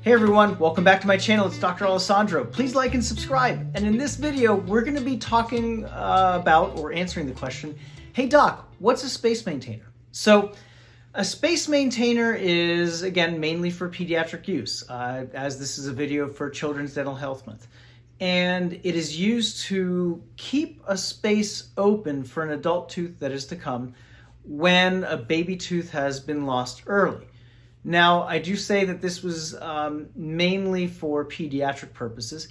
Hey everyone, welcome back to my channel. It's Dr. Alessandro. Please like and subscribe. And in this video, we're going to be talking about or answering the question, hey doc, what's a space maintainer? So a space maintainer is, again, mainly for pediatric use, as this is a video for Children's Dental Health Month. And it is used to keep a space open for an adult tooth that is to come when a baby tooth has been lost early. Now, I do say that this was mainly for pediatric purposes.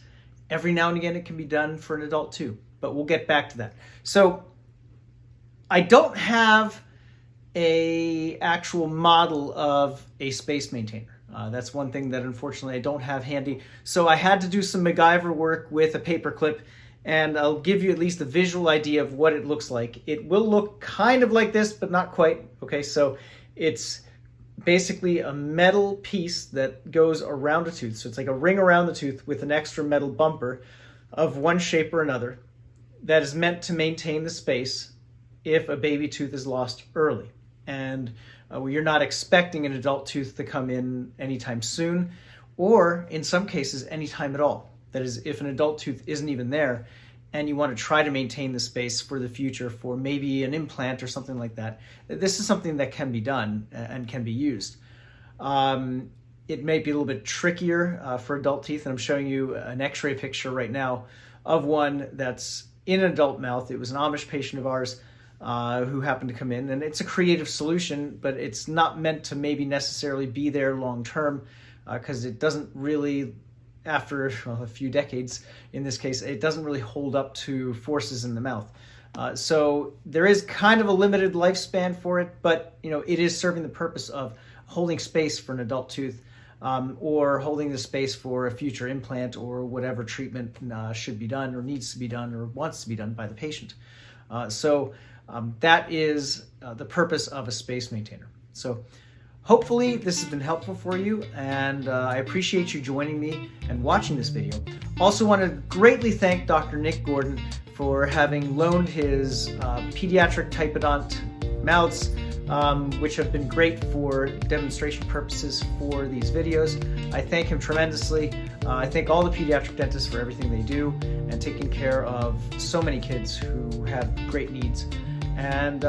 Every now and again, it can be done for an adult too, but we'll get back to that. So I don't have an actual model of a space maintainer. That's one thing that unfortunately I don't have handy. So I had to do some MacGyver work with a paper clip, and I'll give you at least a visual idea of what it looks like. It will look kind of like this, but not quite. Okay, so it's basically a metal piece that goes around a tooth. So it's like a ring around the tooth with an extra metal bumper of one shape or another that is meant to maintain the space if a baby tooth is lost early. And you're not expecting an adult tooth to come in anytime soon, or in some cases, anytime at all. That is, if an adult tooth isn't even there, and you want to try to maintain the space for the future for maybe an implant or something like that, this is something that can be done and can be used. It may be a little bit trickier for adult teeth, and I'm showing you an x-ray picture right now of one that's in an adult mouth. It was an Amish patient of ours who happened to come in, and it's a creative solution, but it's not meant to maybe necessarily be there long term because it doesn't really, after a few decades, in this case, it doesn't really hold up to forces in the mouth. So there is kind of a limited lifespan for it, but it is serving the purpose of holding space for an adult tooth or holding the space for a future implant or whatever treatment should be done or needs to be done or wants to be done by the patient. So that is the purpose of a space maintainer. So hopefully this has been helpful for you, and I appreciate you joining me and watching this video. Also want to greatly thank Dr. Nick Gordon for having loaned his pediatric typodont mouths, which have been great for demonstration purposes for these videos. I thank him tremendously. I thank all the pediatric dentists for everything they do and taking care of so many kids who have great needs. And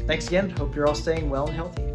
thanks again. Hope you're all staying well and healthy.